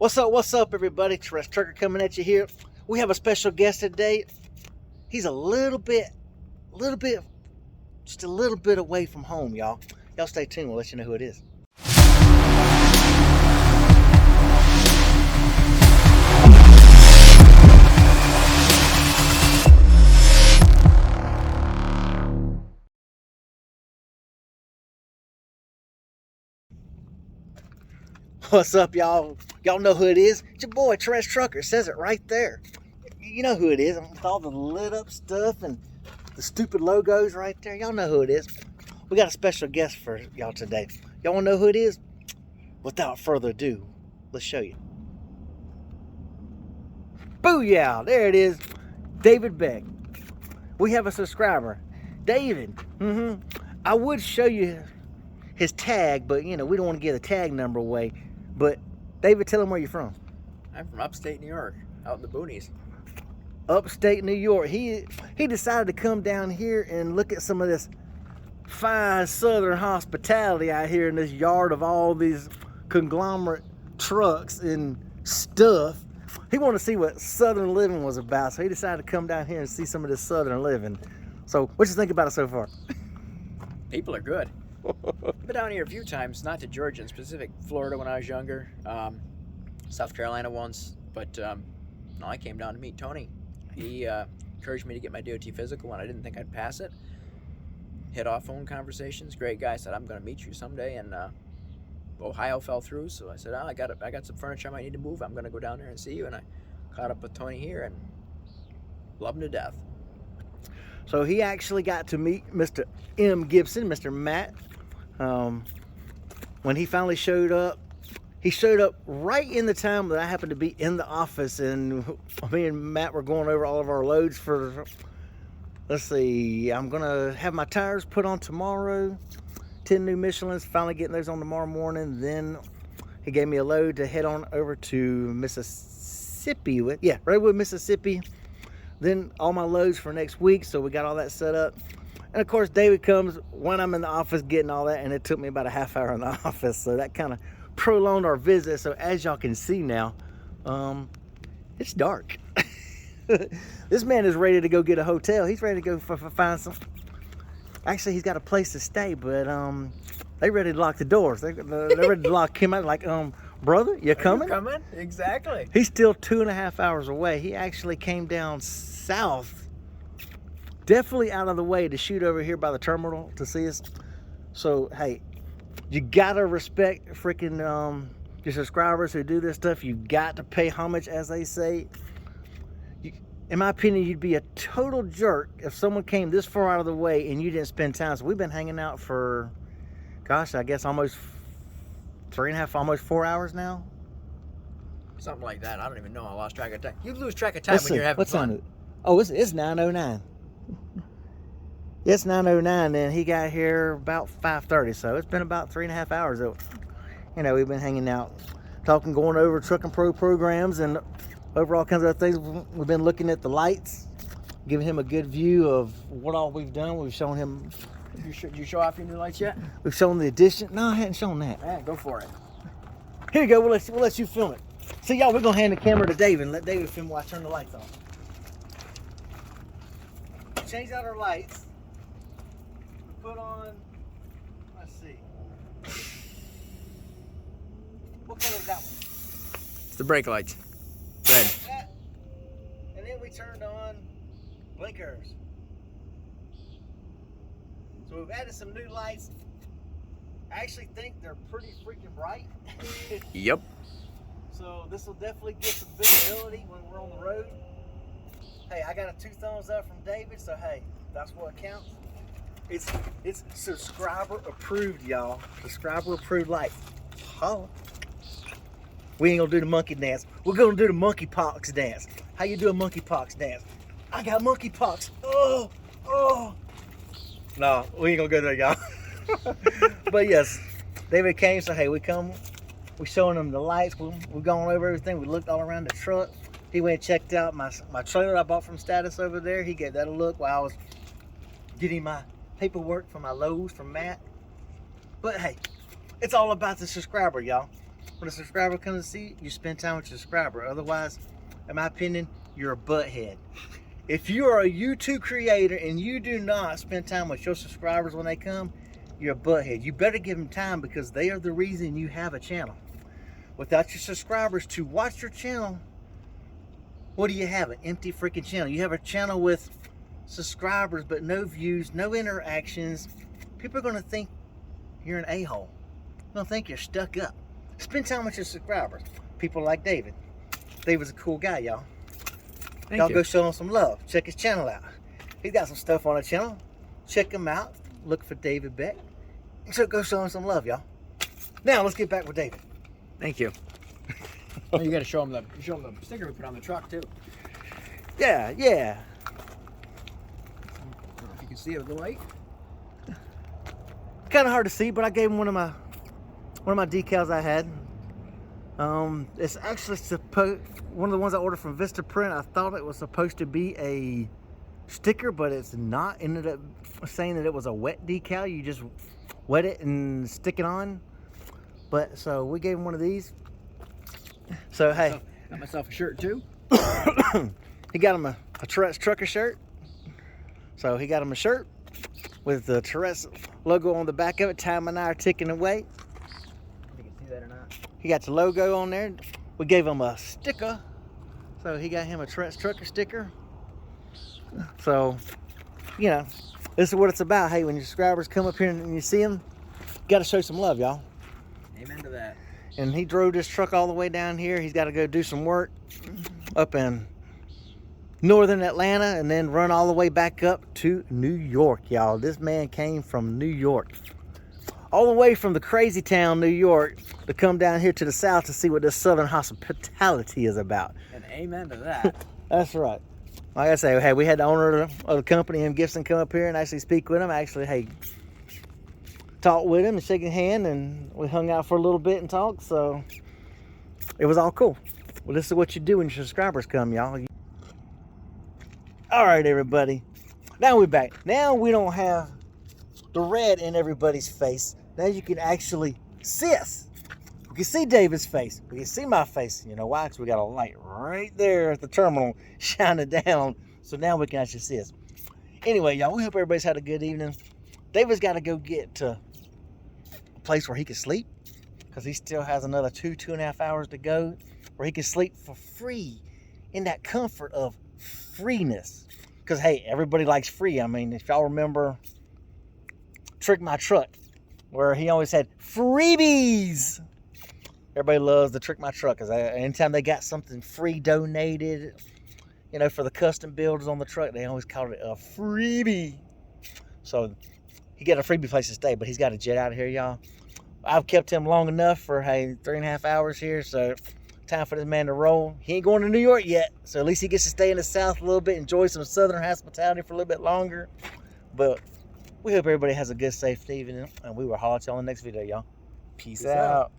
What's up, everybody? Tourette Trucker coming at you here. We have a special guest today. He's a little bit, just a little bit away from home, y'all. Y'all stay tuned. We'll let you know who it is. What's up, y'all? Y'all know who it is. It's your boy, Tourette Trucker. It says it right there. You know who it is. With all the lit up stuff and the stupid logos right there. Y'all know who it is. We got a special guest for y'all today. Y'all want to know who it is? Without further ado, let's show you. Booyah! There it is. David Beck. We have a subscriber. David. I would show you his tag, but you know, we don't want to give the tag number away. But David, tell him where you're from. I'm from upstate New York, out in the boonies. Upstate New York. He decided to come down here and look at some of this fine southern hospitality out here in this yard of all these conglomerate trucks and stuff. He wanted to see what southern living was about, so he decided to come down here and see some of this southern living. So what you think about it so far? People are good. I've been down here a few times, not to Georgia in specific, Florida when I was younger, South Carolina once, but no, I came down to meet Tony. He encouraged me to get my DOT physical when I didn't think I'd pass it. Hit off phone conversations. Great guy. Said, I'm going to meet you someday, and Ohio fell through, so I said, I got some furniture I might need to move. I'm going to go down there and see you, and I caught up with Tony here and love him to death. So he actually got to meet Mr. M. Gibson, Mr. Matt. When he finally showed up, he showed up right in the time that I happened to be in the office, and me and Matt were going over all of our loads for, let's see, I'm gonna have my tires put on tomorrow, 10 new Michelins, finally getting those on tomorrow morning. Then he gave me a load to head on over to Mississippi with, Redwood, Mississippi. Then all my loads for next week, so we got all that set up. And of course, David comes when I'm in the office getting all that, and it took me about a half hour in the office, so that kind of prolonged our visit. So as y'all can see now, it's dark. This man is ready to go get a hotel. He's ready to go find some. Actually, he's got a place to stay, but they ready to lock the doors. They're ready to lock him out. Like, brother, you coming? Are you coming? Exactly. He's still 2.5 hours away. He actually came down south, definitely out of the way, to shoot over here by the terminal to see us. So hey, you gotta respect freaking your subscribers who do this stuff. You got to pay homage, as they say. In my opinion, you'd be a total jerk if someone came this far out of the way and you didn't spend time. So we've been hanging out for, gosh, I guess almost 3.5, almost 4 hours now. Something like that. I don't even know. I lost track of time. You lose track of time when you're having fun. Oh, it's 9:09. It's 9:09, and he got here about 5:30, so it's been about 3.5 hours. You know, we've been hanging out, talking, going over Trucking Pro programs and over all kinds of other things. We've been looking at the lights, giving him a good view of what all we've done. We've shown him. Did you show off your new lights yet? We've shown the addition. No, I hadn't shown that. Yeah, go for it. Here you go. We'll let you film it. So y'all, we're gonna hand the camera to David and let David film while I turn the lights on. Change out our lights. We put on, let's see. What color is that one? It's the brake lights. Red. That. And then we turned on blinkers. So we've added some new lights. I actually think they're pretty freaking bright. Yep. So this will definitely get some visibility when we're on the road. Hey, I got a 2 thumbs up from David, so hey, that's what counts. It's subscriber approved, y'all. Subscriber approved light. Holla. We ain't gonna do the monkey dance. We're gonna do the monkeypox dance. How you do a monkeypox dance? I got monkeypox. Oh. No, we ain't gonna go there, y'all. But yes, David came, so hey, we showing him the lights. We've gone over everything. We looked all around the truck. He went and checked out my trailer I bought from Status over there. He gave that a look while I was getting my paperwork for my loads from Matt. But hey, it's all about the subscriber, y'all. when a subscriber comes to see you, you spend time with your subscriber. Otherwise, in my opinion, you're a butthead. If you are a YouTube creator and you do not spend time with your subscribers when they come, you're a butthead. You better give them time because they are the reason you have a channel. Without your subscribers to watch your channel, what do you have? An empty freaking channel. You have a channel with subscribers but no views, no interactions. People are going to think you're an a-hole. They're going to think you're stuck up. Spend time with your subscribers. People like David. David's a cool guy, y'all. Y'all go show him some love. Check his channel out. He's got some stuff on the channel. Check him out. Look for David Beck. So go show him some love, y'all. Now let's get back with David. Thank you. Well, you got to show him the sticker we put on the truck too. Yeah. I don't know if you can see it with the light. Kind of hard to see, but I gave him one of my decals I had. It's actually one of the ones I ordered from Vista Print. I thought it was supposed to be a sticker, but it's not. Ended up saying that it was a wet decal. You just wet it and stick it on. But so we gave him one of these. So hey, got myself a shirt too. He got him a Tourette's trucker shirt. So he got him a shirt with the Tourette's logo on the back of it. Time and I are ticking away. If you can see that or not. He got the logo on there. We gave him a sticker. So he got him a Tourette's trucker sticker. So, you know, this is what it's about. Hey, when your subscribers come up here and you see them, you got to show some love, y'all. Amen to that. And he drove this truck all the way down here. He's got to go do some work up in northern Atlanta and then run all the way back up to New York, y'all. This man came from New York. All the way from the crazy town, New York, to come down here to the south to see what this southern hospitality is about. And amen to that. That's right. Like I say, hey, we had the owner of the company, M. Gibson, come up here and actually speak with him. Actually, hey, talked with him and shake his hand, and we hung out for a little bit and talked. So it was all cool. Well, this is what you do when your subscribers come, y'all. All right, everybody. Now we're back. Now we don't have the red in everybody's face. Now you can actually see us. We can see David's face. We can see my face. You know why? Because we got a light right there at the terminal shining down. So now we can actually see us. Anyway, y'all, we hope everybody's had a good evening. David's got to go get to a place where he can sleep, because he still has another 2.5 hours to go, where he can sleep for free in that comfort of freeness. Because, hey, everybody likes free. I mean, if y'all remember Trick My Truck, where he always had freebies. Everybody loves the Trick My Truck, because anytime they got something free donated, you know, for the custom builders on the truck, they always called it a freebie. So he got a freebie place to stay, but he's got to jet out of here, y'all. I've kept him long enough for, hey, 3.5 hours here, so time for this man to roll. He ain't going to New York yet, so at least he gets to stay in the South a little bit, enjoy some Southern hospitality for a little bit longer. But we hope everybody has a good, safe evening, and we will holler at y'all in the next video, y'all. Peace out.